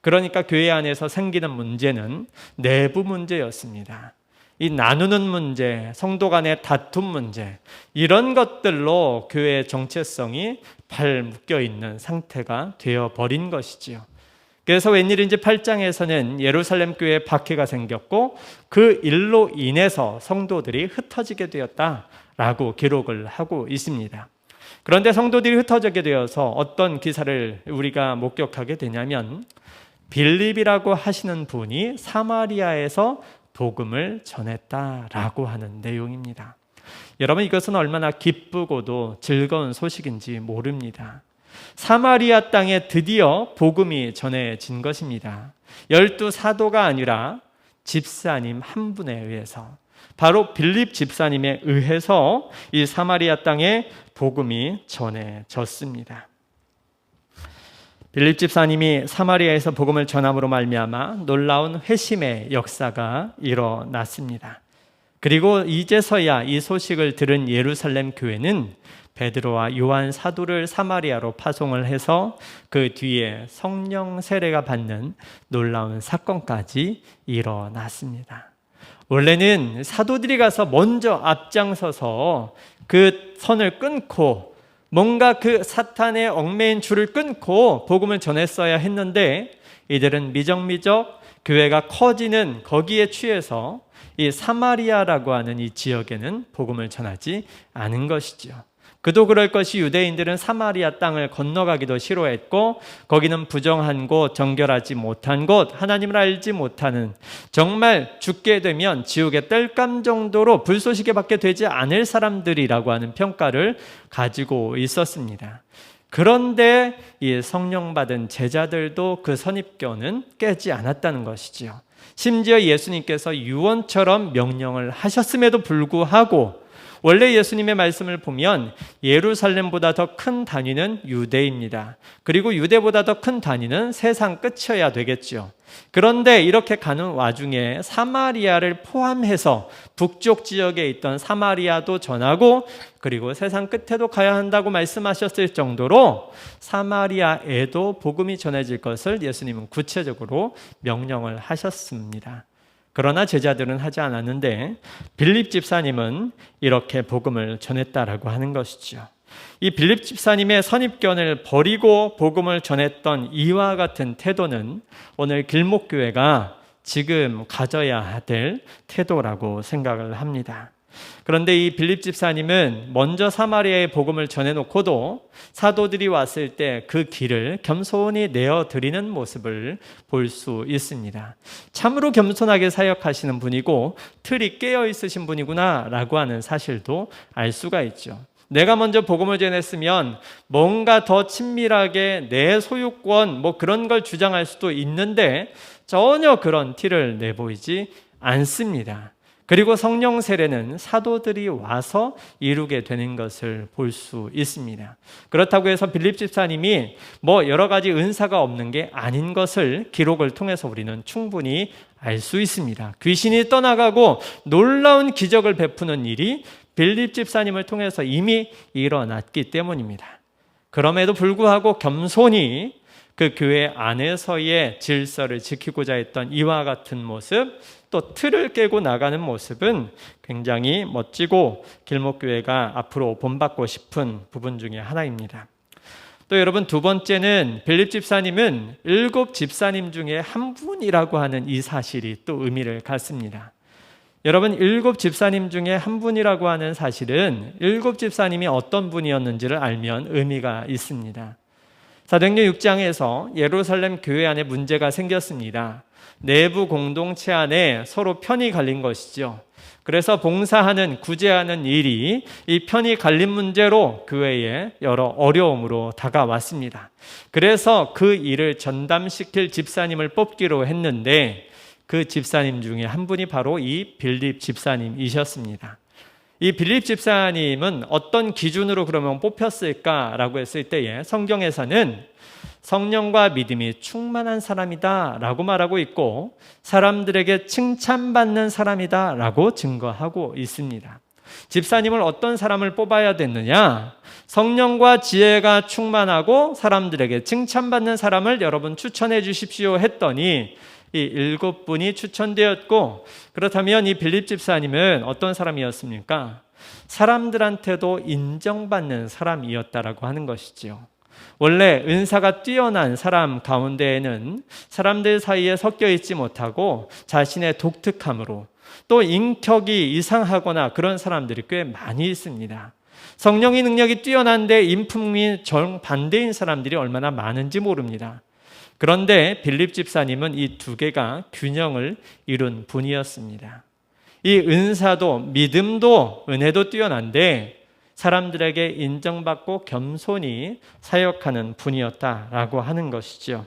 그러니까 교회 안에서 생기는 문제는 내부 문제였습니다. 이 나누는 문제, 성도 간의 다툼 문제, 이런 것들로 교회의 정체성이 발 묶여 있는 상태가 되어버린 것이지요. 그래서 웬일인지 8장에서는 예루살렘 교회에 박해가 생겼고 그 일로 인해서 성도들이 흩어지게 되었다라고 기록을 하고 있습니다. 그런데 성도들이 흩어지게 되어서 어떤 기사를 우리가 목격하게 되냐면, 빌립이라고 하시는 분이 사마리아에서 복음을 전했다라고 하는 내용입니다. 여러분, 이것은 얼마나 기쁘고도 즐거운 소식인지 모릅니다. 사마리아 땅에 드디어 복음이 전해진 것입니다. 12사도가 아니라 집사님 한 분에 의해서, 바로 빌립 집사님에 의해서 이 사마리아 땅에 복음이 전해졌습니다. 빌립 집사님이 사마리아에서 복음을 전함으로 말미암아 놀라운 회심의 역사가 일어났습니다. 그리고 이제서야 이 소식을 들은 예루살렘 교회는 베드로와 요한 사도를 사마리아로 파송을 해서 그 뒤에 성령 세례가 받는 놀라운 사건까지 일어났습니다. 원래는 사도들이 가서 먼저 앞장서서 그 선을 끊고 뭔가 그 사탄의 얽매인 줄을 끊고 복음을 전했어야 했는데, 이들은 미적미적 교회가 커지는 거기에 취해서 이 사마리아라고 하는 이 지역에는 복음을 전하지 않은 것이죠. 그도 그럴 것이 유대인들은 사마리아 땅을 건너가기도 싫어했고, 거기는 부정한 곳, 정결하지 못한 곳, 하나님을 알지 못하는, 정말 죽게 되면 지옥에 뗄감 정도로 불쏘시개 밖에 되지 않을 사람들이라고 하는 평가를 가지고 있었습니다. 그런데 이 성령 받은 제자들도 그 선입견은 깨지 않았다는 것이지요. 심지어 예수님께서 유언처럼 명령을 하셨음에도 불구하고, 원래 예수님의 말씀을 보면 예루살렘보다 더 큰 단위는 유대입니다. 그리고 유대보다 더 큰 단위는 세상 끝이어야 되겠죠. 그런데 이렇게 가는 와중에 사마리아를 포함해서 북쪽 지역에 있던 사마리아도 전하고, 그리고 세상 끝에도 가야 한다고 말씀하셨을 정도로 사마리아에도 복음이 전해질 것을 예수님은 구체적으로 명령을 하셨습니다. 그러나 제자들은 하지 않았는데 빌립 집사님은 이렇게 복음을 전했다라고 하는 것이죠. 이 빌립 집사님의 선입견을 버리고 복음을 전했던 이와 같은 태도는 오늘 길목교회가 지금 가져야 될 태도라고 생각을 합니다. 그런데 이 빌립 집사님은 먼저 사마리아의 복음을 전해놓고도 사도들이 왔을 때 그 길을 겸손히 내어드리는 모습을 볼 수 있습니다. 참으로 겸손하게 사역하시는 분이고 틀이 깨어있으신 분이구나 라고 하는 사실도 알 수가 있죠. 내가 먼저 복음을 전했으면 뭔가 더 친밀하게 내 소유권 그런 걸 주장할 수도 있는데 전혀 그런 티를 내보이지 않습니다. 그리고 성령 세례는 사도들이 와서 이루게 되는 것을 볼 수 있습니다. 그렇다고 해서 빌립 집사님이 여러 가지 은사가 없는 게 아닌 것을 기록을 통해서 우리는 충분히 알 수 있습니다. 귀신이 떠나가고 놀라운 기적을 베푸는 일이 빌립 집사님을 통해서 이미 일어났기 때문입니다. 그럼에도 불구하고 겸손히 그 교회 안에서의 질서를 지키고자 했던 이와 같은 모습, 또 틀을 깨고 나가는 모습은 굉장히 멋지고 길목교회가 앞으로 본받고 싶은 부분 중에 하나입니다. 또 여러분, 두 번째는 빌립 집사님은 7 집사님 중에 한 분이라고 하는 이 사실이 또 의미를 갖습니다. 여러분, 7 집사님 중에 한 분이라고 하는 사실은 7 집사님이 어떤 분이었는지를 알면 의미가 있습니다. 사도행전 6장에서 예루살렘 교회 안에 문제가 생겼습니다. 내부 공동체 안에 서로 편이 갈린 것이죠. 그래서 봉사하는, 구제하는 일이 이 편이 갈린 문제로 교회에 여러 어려움으로 다가왔습니다. 그래서 그 일을 전담시킬 집사님을 뽑기로 했는데 그 집사님 중에 한 분이 바로 이 빌립 집사님이셨습니다. 이 빌립 집사님은 어떤 기준으로 그러면 뽑혔을까라고 했을 때에 성경에서는 성령과 믿음이 충만한 사람이다 라고 말하고 있고 사람들에게 칭찬받는 사람이다 라고 증거하고 있습니다. 집사님을 어떤 사람을 뽑아야 됐느냐? 성령과 지혜가 충만하고 사람들에게 칭찬받는 사람을 여러분 추천해 주십시오 했더니 이 7분이 추천되었고, 그렇다면 이 빌립 집사님은 어떤 사람이었습니까? 사람들한테도 인정받는 사람이었다라고 하는 것이죠. 원래 은사가 뛰어난 사람 가운데에는 사람들 사이에 섞여 있지 못하고 자신의 독특함으로, 또 인격이 이상하거나 그런 사람들이 꽤 많이 있습니다. 성령의 능력이 뛰어난데 인품이 정반대인 사람들이 얼마나 많은지 모릅니다. 그런데 빌립 집사님은 이 두 개가 균형을 이룬 분이었습니다. 이 은사도 믿음도 은혜도 뛰어난데 사람들에게 인정받고 겸손히 사역하는 분이었다라고 하는 것이죠.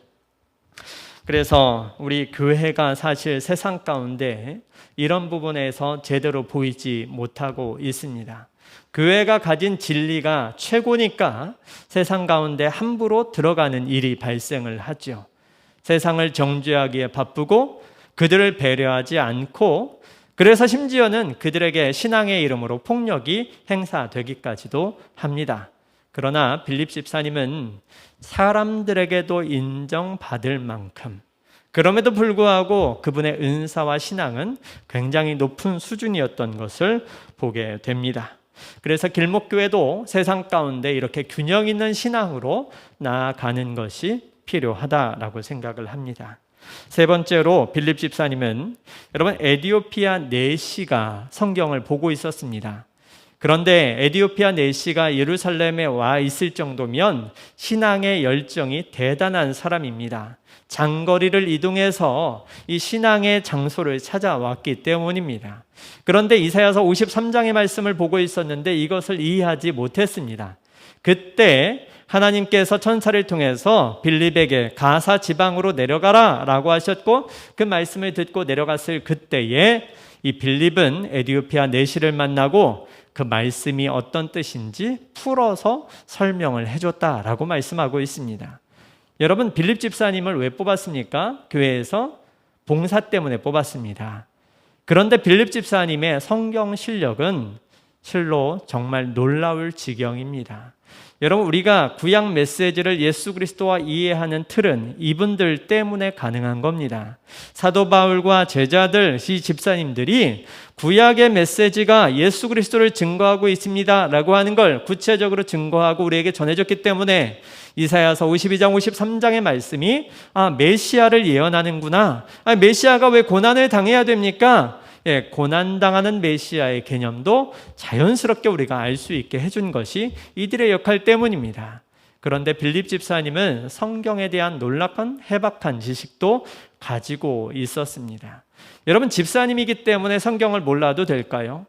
그래서 우리 교회가 사실 세상 가운데 이런 부분에서 제대로 보이지 못하고 있습니다. 교회가 가진 진리가 최고니까 세상 가운데 함부로 들어가는 일이 발생을 하죠. 세상을 정죄하기에 바쁘고 그들을 배려하지 않고, 그래서 심지어는 그들에게 신앙의 이름으로 폭력이 행사되기까지도 합니다. 그러나 빌립 집사님은 사람들에게도 인정받을 만큼, 그럼에도 불구하고 그분의 은사와 신앙은 굉장히 높은 수준이었던 것을 보게 됩니다. 그래서 길목교회도 세상 가운데 이렇게 균형 있는 신앙으로 나아가는 것이 필요하다라고 생각을 합니다. 세 번째로 빌립 집사님은 여러분 에디오피아 내시가 성경을 보고 있었습니다. 그런데 에디오피아 내시가 예루살렘에 와 있을 정도면 신앙의 열정이 대단한 사람입니다. 장거리를 이동해서 이 신앙의 장소를 찾아왔기 때문입니다. 그런데 이사야서 53장의 말씀을 보고 있었는데 이것을 이해하지 못했습니다. 그때 하나님께서 천사를 통해서 빌립에게 가사 지방으로 내려가라 라고 하셨고, 그 말씀을 듣고 내려갔을 그때에 이 빌립은 에디오피아 내시를 만나고 그 말씀이 어떤 뜻인지 풀어서 설명을 해줬다라고 말씀하고 있습니다. 여러분, 빌립 집사님을 왜 뽑았습니까? 교회에서 봉사 때문에 뽑았습니다. 그런데 빌립 집사님의 성경 실력은 실로 정말 놀라울 지경입니다. 여러분, 우리가 구약 메시지를 예수 그리스도와 이해하는 틀은 이분들 때문에 가능한 겁니다. 사도 바울과 제자들, 이 집사님들이 구약의 메시지가 예수 그리스도를 증거하고 있습니다 라고 하는 걸 구체적으로 증거하고 우리에게 전해줬기 때문에 이사야서 52장 53장의 말씀이 메시아를 예언하는구나, 메시아가 왜 고난을 당해야 됩니까? 고난당하는 메시아의 개념도 자연스럽게 우리가 알 수 있게 해준 것이 이들의 역할 때문입니다. 그런데 빌립 집사님은 성경에 대한 놀랍한 해박한 지식도 가지고 있었습니다. 여러분, 집사님이기 때문에 성경을 몰라도 될까요?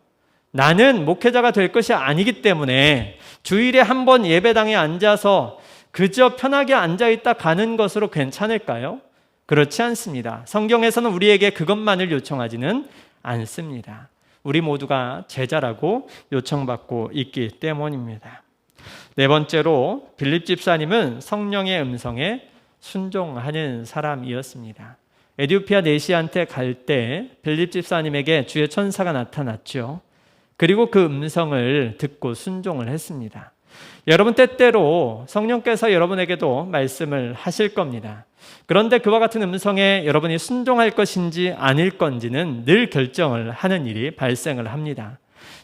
나는 목회자가 될 것이 아니기 때문에 주일에 한 번 예배당에 앉아서 그저 편하게 앉아있다 가는 것으로 괜찮을까요? 그렇지 않습니다. 성경에서는 우리에게 그것만을 요청하지는 않습니다. 우리 모두가 제자라고 요청받고 있기 때문입니다. 네 번째로 빌립 집사님은 성령의 음성에 순종하는 사람이었습니다. 에디오피아 내시한테 갈 때 빌립 집사님에게 주의 천사가 나타났죠. 그리고 그 음성을 듣고 순종을 했습니다. 여러분, 때때로 성령께서 여러분에게도 말씀을 하실 겁니다. 그런데 그와 같은 음성에 여러분이 순종할 것인지 아닐 건지는 늘 결정을 하는 일이 발생을 합니다.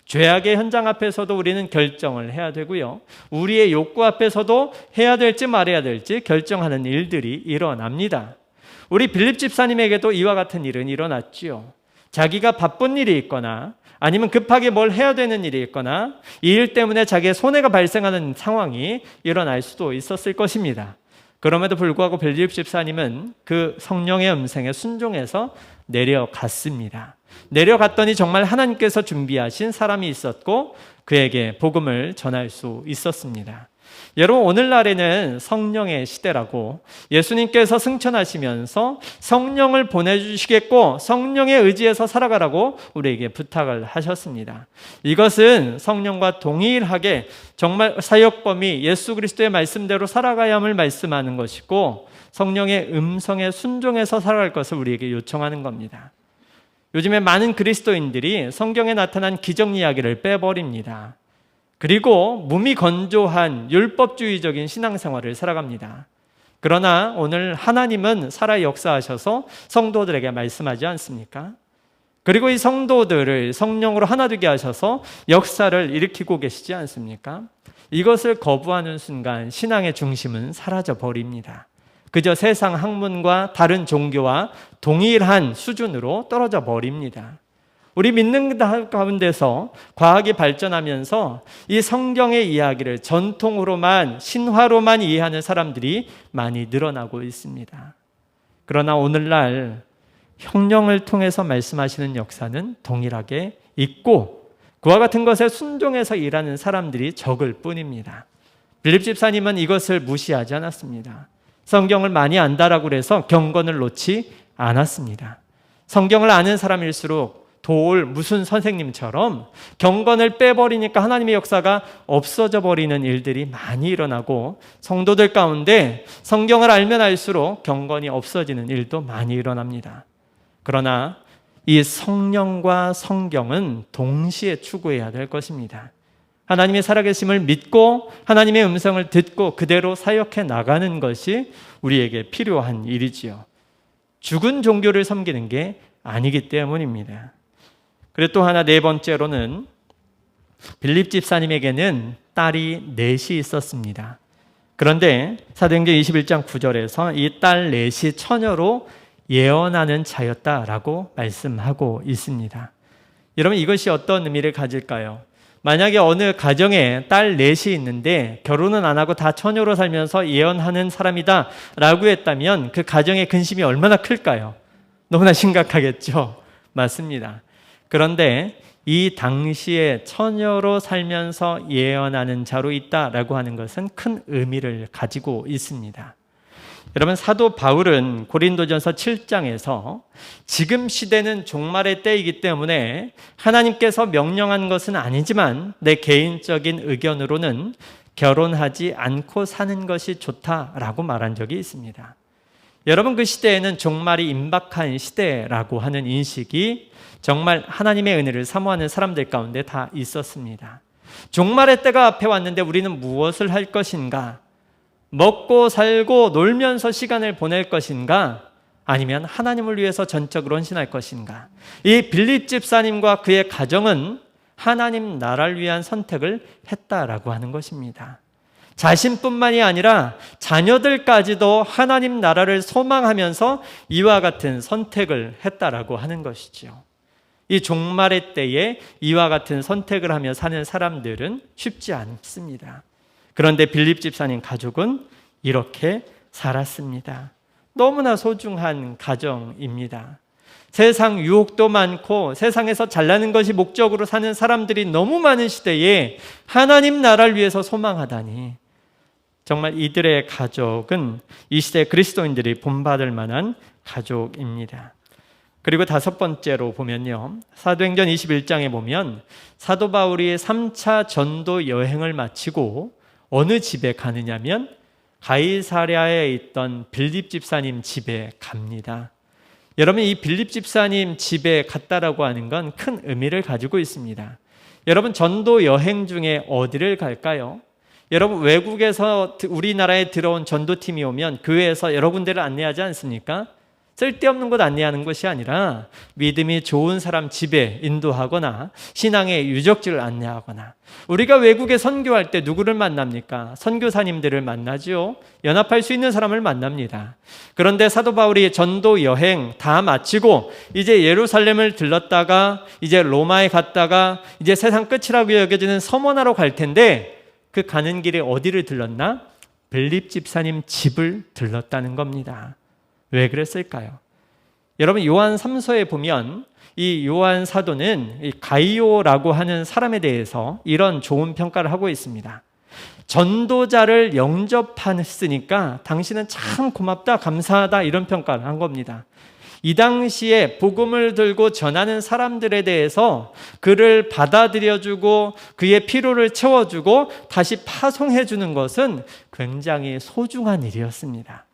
죄악의 현장 앞에서도 우리는 결정을 해야 되고요, 우리의 욕구 앞에서도 해야 될지 말아야 될지 결정하는 일들이 일어납니다. 우리 빌립 집사님에게도 이와 같은 일은 일어났지요. 자기가 바쁜 일이 있거나 아니면 급하게 뭘 해야 되는 일이 있거나 이 일 때문에 자기의 손해가 발생하는 상황이 일어날 수도 있었을 것입니다. 그럼에도 불구하고 빌립 집사님은 그 성령의 음성에 순종해서 내려갔습니다. 내려갔더니 정말 하나님께서 준비하신 사람이 있었고 그에게 복음을 전할 수 있었습니다. 여러분, 오늘날에는 성령의 시대라고 예수님께서 승천하시면서 성령을 보내주시겠고 성령에 의지해서 살아가라고 우리에게 부탁을 하셨습니다. 이것은 성령과 동일하게 정말 사역 범위 예수 그리스도의 말씀대로 살아가야 함을 말씀하는 것이고 성령의 음성에 순종해서 살아갈 것을 우리에게 요청하는 겁니다. 요즘에 많은 그리스도인들이 성경에 나타난 기적 이야기를 빼버립니다. 그리고 몸이 건조한 율법주의적인 신앙생활을 살아갑니다. 그러나 오늘 하나님은 살아 역사하셔서 성도들에게 말씀하지 않습니까? 그리고 이 성도들을 성령으로 하나 되게 하셔서 역사를 일으키고 계시지 않습니까? 이것을 거부하는 순간 신앙의 중심은 사라져 버립니다. 그저 세상 학문과 다른 종교와 동일한 수준으로 떨어져 버립니다. 우리 믿는 가운데서 과학이 발전하면서 이 성경의 이야기를 전통으로만, 신화로만 이해하는 사람들이 많이 늘어나고 있습니다. 그러나 오늘날 성령을 통해서 말씀하시는 역사는 동일하게 있고 그와 같은 것에 순종해서 일하는 사람들이 적을 뿐입니다. 빌립 집사님은 이것을 무시하지 않았습니다. 성경을 많이 안다라고 해서 경건을 놓지 않았습니다. 성경을 아는 사람일수록 도울 무슨 선생님처럼 경건을 빼버리니까 하나님의 역사가 없어져 버리는 일들이 많이 일어나고, 성도들 가운데 성경을 알면 알수록 경건이 없어지는 일도 많이 일어납니다. 그러나 이 성령과 성경은 동시에 추구해야 될 것입니다. 하나님의 살아계심을 믿고 하나님의 음성을 듣고 그대로 사역해 나가는 것이 우리에게 필요한 일이지요. 죽은 종교를 섬기는 게 아니기 때문입니다. 그리고 또 하나, 네 번째로는 빌립 집사님에게는 딸이 넷이 있었습니다. 그런데 사도행전 21장 9절에서 이 딸 넷이 처녀로 예언하는 자였다라고 말씀하고 있습니다. 여러분, 이것이 어떤 의미를 가질까요? 만약에 어느 가정에 딸 넷이 있는데 결혼은 안 하고 다 처녀로 살면서 예언하는 사람이다 라고 했다면 그 가정의 근심이 얼마나 클까요? 너무나 심각하겠죠? 맞습니다. 그런데 이 당시에 처녀로 살면서 예언하는 자로 있다라고 하는 것은 큰 의미를 가지고 있습니다. 여러분, 사도 바울은 고린도전서 7장에서 지금 시대는 종말의 때이기 때문에 하나님께서 명령한 것은 아니지만 내 개인적인 의견으로는 결혼하지 않고 사는 것이 좋다라고 말한 적이 있습니다. 여러분, 그 시대에는 종말이 임박한 시대라고 하는 인식이 정말 하나님의 은혜를 사모하는 사람들 가운데 다 있었습니다. 종말의 때가 앞에 왔는데 우리는 무엇을 할 것인가? 먹고 살고 놀면서 시간을 보낼 것인가? 아니면 하나님을 위해서 전적으로 헌신할 것인가? 이 빌립 집사님과 그의 가정은 하나님 나라를 위한 선택을 했다라고 하는 것입니다. 자신뿐만이 아니라 자녀들까지도 하나님 나라를 소망하면서 이와 같은 선택을 했다라고 하는 것이죠. 이 종말의 때에 이와 같은 선택을 하며 사는 사람들은 쉽지 않습니다. 그런데 빌립 집사님 가족은 이렇게 살았습니다. 너무나 소중한 가정입니다. 세상 유혹도 많고 세상에서 잘나는 것이 목적으로 사는 사람들이 너무 많은 시대에 하나님 나라를 위해서 소망하다니, 정말 이들의 가족은 이 시대 그리스도인들이 본받을 만한 가족입니다. 그리고 다섯 번째로 보면요, 사도행전 21장에 보면 사도 바울이 3차 전도 여행을 마치고 어느 집에 가느냐면 가이사랴에 있던 빌립 집사님 집에 갑니다. 여러분, 이 빌립 집사님 집에 갔다라고 하는 건 큰 의미를 가지고 있습니다. 여러분, 전도 여행 중에 어디를 갈까요? 여러분, 외국에서 우리나라에 들어온 전도팀이 오면 교회에서 여러 군데를 안내하지 않습니까? 쓸데없는 곳 안내하는 것이 아니라 믿음이 좋은 사람 집에 인도하거나 신앙의 유적지를 안내하거나, 우리가 외국에 선교할 때 누구를 만납니까? 선교사님들을 만나죠. 연합할 수 있는 사람을 만납니다. 그런데 사도 바울이 전도 여행 다 마치고 이제 예루살렘을 들렀다가 이제 로마에 갔다가 이제 세상 끝이라고 여겨지는 서머나로 갈 텐데, 그 가는 길에 어디를 들렀나? 빌립 집사님 집을 들렀다는 겁니다. 왜 그랬을까요? 여러분, 요한 3서에 보면 이 요한 사도는 이 가이오라고 하는 사람에 대해서 이런 좋은 평가를 하고 있습니다. 전도자를 영접했으니까 당신은 참 고맙다, 감사하다, 이런 평가를 한 겁니다. 이 당시에 복음을 들고 전하는 사람들에 대해서 그를 받아들여주고 그의 필요를 채워주고 다시 파송해주는 것은 굉장히 소중한 일이었습니다.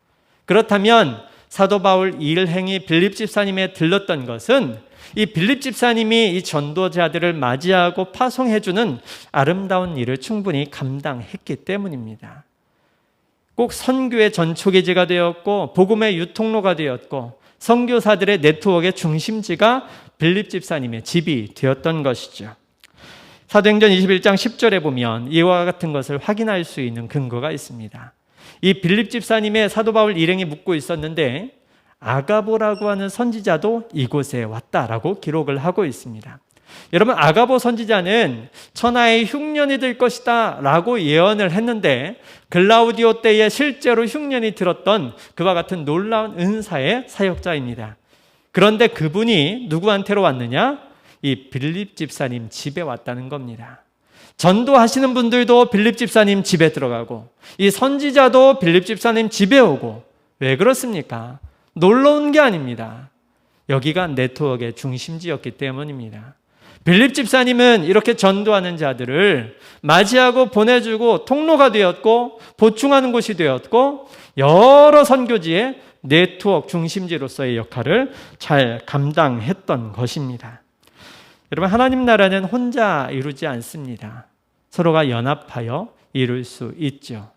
그렇다면 사도 바울 일행이 빌립 집사님에 들렀던 것은 이 빌립 집사님이 이 전도자들을 맞이하고 파송해주는 아름다운 일을 충분히 감당했기 때문입니다. 꼭 선교의 전초기지가 되었고 복음의 유통로가 되었고 선교사들의 네트워크의 중심지가 빌립 집사님의 집이 되었던 것이죠. 사도행전 21장 10절에 보면 이와 같은 것을 확인할 수 있는 근거가 있습니다. 이 빌립 집사님의 사도 바울 일행이 묵고 있었는데 아가보라고 하는 선지자도 이곳에 왔다라고 기록을 하고 있습니다. 여러분, 아가보 선지자는 천하의 흉년이 들 것이다 라고 예언을 했는데 글라우디오 때에 실제로 흉년이 들었던 그와 같은 놀라운 은사의 사역자입니다. 그런데 그분이 누구한테로 왔느냐? 이 빌립 집사님 집에 왔다는 겁니다. 전도하시는 분들도 빌립 집사님 집에 들어가고 이 선지자도 빌립 집사님 집에 오고, 왜 그렇습니까? 놀러 온 게 아닙니다. 여기가 네트워크의 중심지였기 때문입니다. 빌립 집사님은 이렇게 전도하는 자들을 맞이하고 보내주고 통로가 되었고 보충하는 곳이 되었고 여러 선교지의 네트워크 중심지로서의 역할을 잘 감당했던 것입니다. 여러분, 하나님 나라는 혼자 이루지 않습니다. 서로가 연합하여 이룰 수 있죠.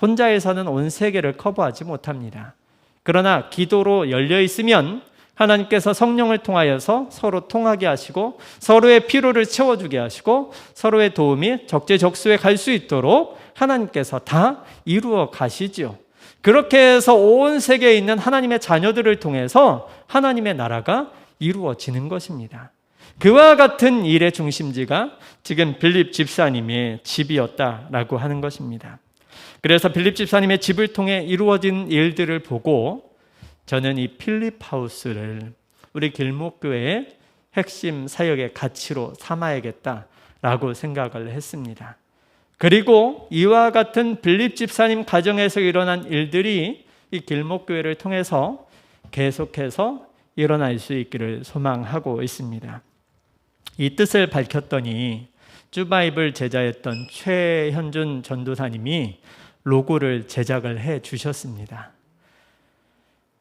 혼자에서는 온 세계를 커버하지 못합니다. 그러나 기도로 열려 있으면 하나님께서 성령을 통하여서 서로 통하게 하시고 서로의 필요를 채워주게 하시고 서로의 도움이 적재적소에 갈 수 있도록 하나님께서 다 이루어 가시죠. 그렇게 해서 온 세계에 있는 하나님의 자녀들을 통해서 하나님의 나라가 이루어지는 것입니다. 그와 같은 일의 중심지가 지금 빌립 집사님의 집이었다라고 하는 것입니다. 그래서 빌립 집사님의 집을 통해 이루어진 일들을 보고 저는 이 필립하우스를 우리 길목교회의 핵심 사역의 가치로 삼아야겠다라고 생각을 했습니다. 그리고 이와 같은 빌립 집사님 가정에서 일어난 일들이 이 길목교회를 통해서 계속해서 일어날 수 있기를 소망하고 있습니다. 이 뜻을 밝혔더니 쭈바이블 제자였던 최현준 전도사님이 로고를 제작을 해 주셨습니다.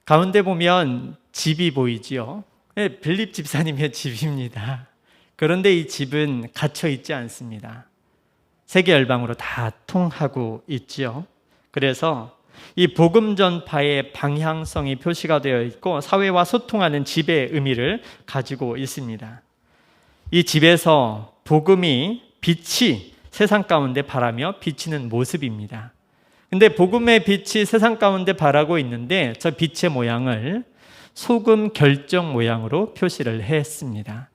가운데 보면 집이 보이지요. 네, 빌립 집사님의 집입니다. 그런데 이 집은 갇혀 있지 않습니다. 세계 열방으로 다 통하고 있지요. 그래서 이 복음 전파의 방향성이 표시가 되어 있고 사회와 소통하는 집의 의미를 가지고 있습니다. 이 집에서 복음이 빛이 세상 가운데 바라며 비치는 모습입니다. 근데 복음의 빛이 세상 가운데 바라고 있는데 저 빛의 모양을 소금 결정 모양으로 표시를 했습니다.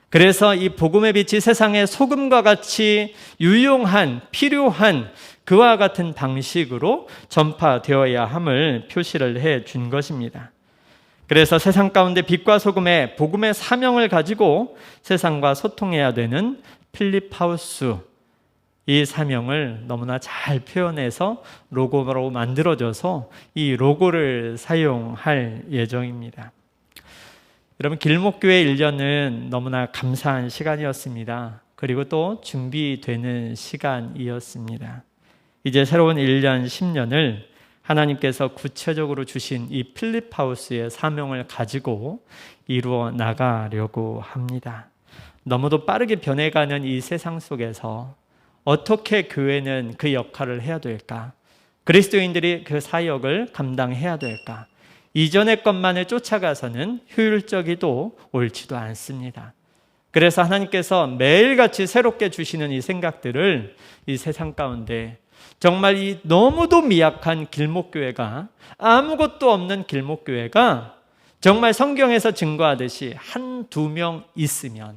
그래서 이 복음의 빛이 세상에 소금과 같이 유용한, 필요한 그와 같은 방식으로 전파되어야 함을 표시를 해 준 것입니다. 그래서 세상 가운데 빛과 소금의 복음의 사명을 가지고 세상과 소통해야 되는 필립하우스, 이 사명을 너무나 잘 표현해서 로고로 만들어져서 이 로고를 사용할 예정입니다. 여러분, 길목교회 1년은 너무나 감사한 시간이었습니다. 그리고 또 준비되는 시간이었습니다. 이제 새로운 1년, 10년을 하나님께서 구체적으로 주신 이 필립하우스의 사명을 가지고 이루어 나가려고 합니다. 너무도 빠르게 변해가는 이 세상 속에서 어떻게 교회는 그 역할을 해야 될까? 그리스도인들이 그 사역을 감당해야 될까? 이전의 것만을 쫓아가서는 효율적이도 옳지도 않습니다. 그래서 하나님께서 매일같이 새롭게 주시는 이 생각들을 이 세상 가운데 정말 이 너무도 미약한 길목교회가, 아무것도 없는 길목교회가 정말 성경에서 증거하듯이 한두 명 있으면,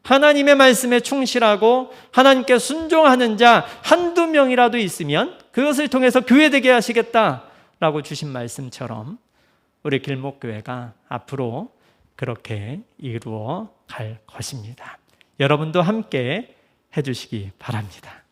하나님의 말씀에 충실하고 하나님께 순종하는 자 한두 명이라도 있으면 그것을 통해서 교회되게 하시겠다라고 주신 말씀처럼 우리 길목교회가 앞으로 그렇게 이루어 갈 것입니다. 여러분도 함께 해주시기 바랍니다.